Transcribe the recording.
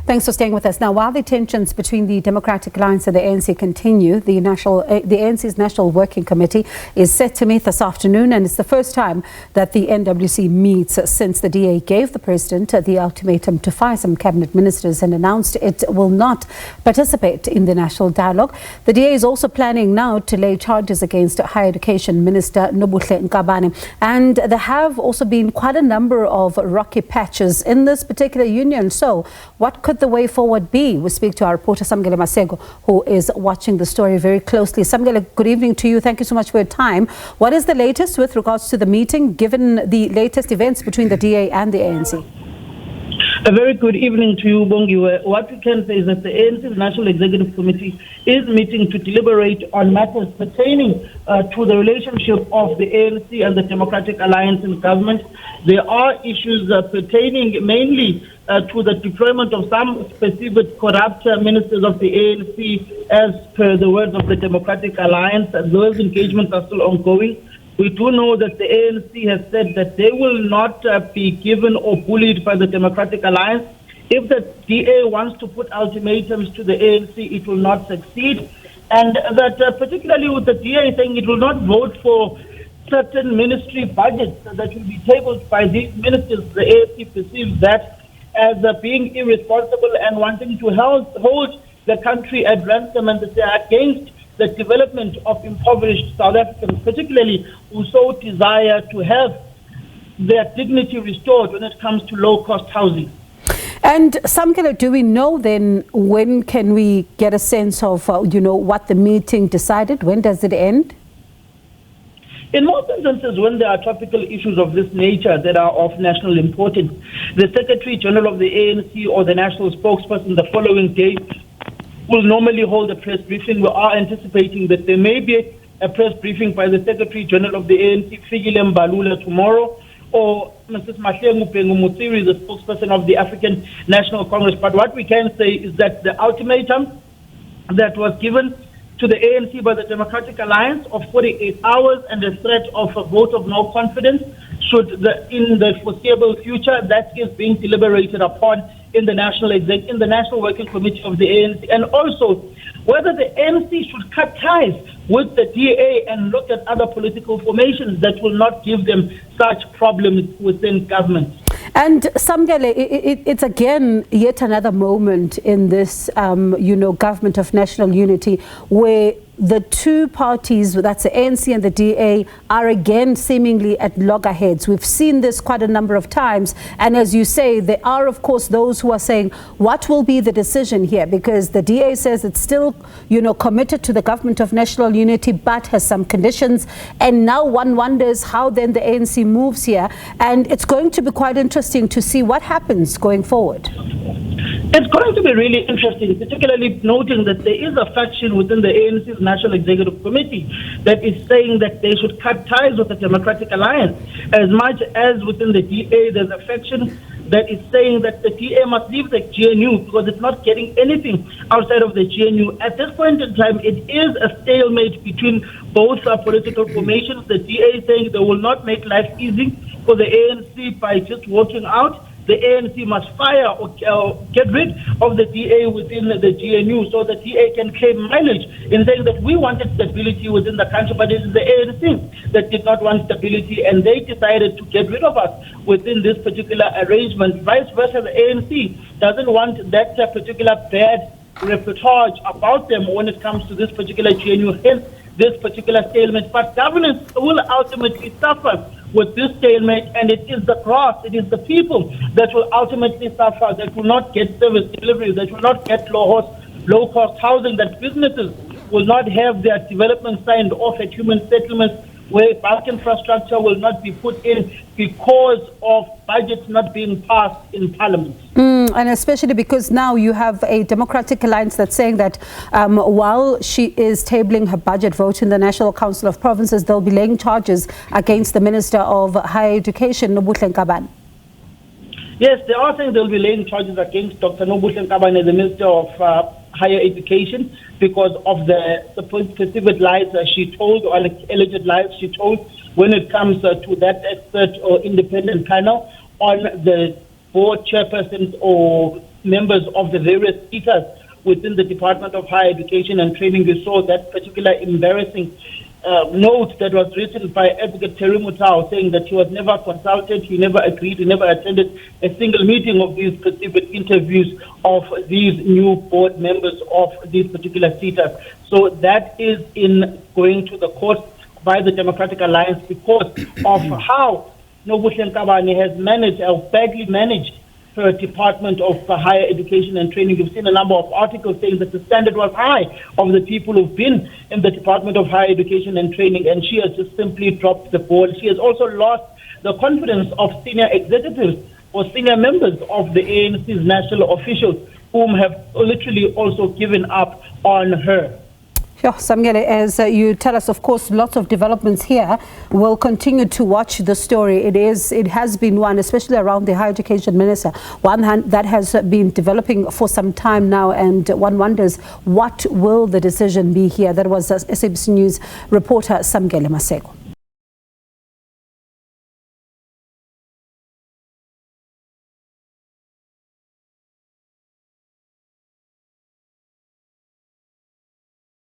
Thanks for staying with us. Now, while the tensions between the Democratic Alliance and the ANC continue, the ANC's National Working Committee is set to meet this afternoon, and it's the first time that the NWC meets since the DA gave the president the ultimatum to fire some cabinet ministers and announced it will not participate in the national dialogue. The DA is also planning now to lay charges against Higher Education Minister Nobuhle Nkabane, and there have also been quite a number of rocky patches in this particular union. So, what could the way forward be? We speak to our reporter Samkele Maseko, who is watching the story very closely. Samkele, good evening to you. Thank you so much for your time. What is the latest with regards to the meeting, given the latest events between the DA and the ANC? A very good evening to you, Bongiwe. What we can say is that the ANC's National Executive Committee is meeting to deliberate on matters pertaining to the relationship of the ANC and the Democratic Alliance in government. There are issues pertaining mainly to the deployment of some specific corrupt ministers of the ANC, as per the words of the Democratic Alliance. Those engagements are still ongoing. We do know that the ANC has said that they will not be given or bullied by the Democratic Alliance. If the DA wants to put ultimatums to the ANC, it will not succeed. And that particularly with the DA saying it will not vote for certain ministry budgets that will be tabled by these ministers, the ANC perceives that as being irresponsible and wanting to hold the country at ransom, and that they are against the development of impoverished South Africans, particularly who so desire to have their dignity restored when it comes to low-cost housing. And Samkele, do we know then when can we get a sense of, what the meeting decided? When does it end? In most instances, when there are topical issues of this nature that are of national importance, the Secretary General of the ANC or the national spokesperson the following day will normally hold a press briefing. We are anticipating that there may be a press briefing by the Secretary General of the ANC, Fikile Mbalula, tomorrow, or Mrs. Mahlengu Mutsiri, the spokesperson of the African National Congress. But what we can say is that the ultimatum that was given to the ANC by the Democratic Alliance of 48 hours and the threat of a vote of no confidence in the foreseeable future, that is being deliberated upon in the National Working Committee of the ANC, and also whether the ANC should cut ties with the DA and look at other political formations that will not give them such problems within government. And Samkele, it's again yet another moment in this, government of national unity where the two parties, that's the ANC and the DA, are again seemingly at loggerheads. We've seen this quite a number of times. And as you say, there are, of course, those who are saying, what will be the decision here? Because the DA says it's still, committed to the government of national unity, but has some conditions. And now one wonders how then the ANC moves here. And it's going to be quite interesting to see what happens going forward. It's going to be really interesting, particularly noting that there is a faction within the ANC's National Executive Committee that is saying that they should cut ties with the Democratic Alliance. As much as within the DA, there's a faction that is saying that the DA must leave the GNU because it's not getting anything outside of the GNU. At this point in time, it is a stalemate between both political formations. The DA saying they will not make life easy for the ANC by just walking out. The ANC must fire or get rid of the DA within the GNU so the DA can claim mileage in saying that we wanted stability within the country, but it is the ANC that did not want stability, and they decided to get rid of us within this particular arrangement. Vice versa, the ANC doesn't want that particular bad repertoire about them when it comes to this particular GNU, hence this particular stalemate. But governance will ultimately suffer with this stalemate, and it is the grass, it is the people that will ultimately suffer, that will not get service delivery, that will not get low-cost housing, that businesses will not have their development signed off at human settlements, where bulk infrastructure will not be put in because of budgets not being passed in Parliament. And especially because now you have a Democratic Alliance that's saying that while she is tabling her budget vote in the National Council of Provinces, they'll be laying charges against the Minister of Higher Education, Nobuhle Nkabane. Yes, they are saying they'll be laying charges against Dr. Nobuhle Nkabane, the Minister of Higher Education, because of the specific lies she told, or alleged lies she told, when it comes to that expert or independent panel on the board chairpersons or members of the various theatres within the Department of Higher Education and Training. You saw that particular embarrassing note that was written by Advocate Terry Mutau saying that he was never consulted, he never agreed, he never attended a single meeting of these perceived interviews of these new board members of these particular theatres. So that is in going to the court by the Democratic Alliance because of how Nobuhle Nkabane has managed, or badly managed, her Department of Higher Education and Training. You've seen a number of articles saying that the standard was high of the people who've been in the Department of Higher Education and Training, and she has just simply dropped the ball. She has also lost the confidence of senior executives or senior members of the ANC's national officials, whom have literally also given up on her. Sure, Samkele, as you tell us, of course, lots of developments here. We'll continue to watch the story. It has been one, especially around the higher education minister, one that has been developing for some time now, and one wonders what will the decision be here. That was SABC News reporter Samkele Maseko.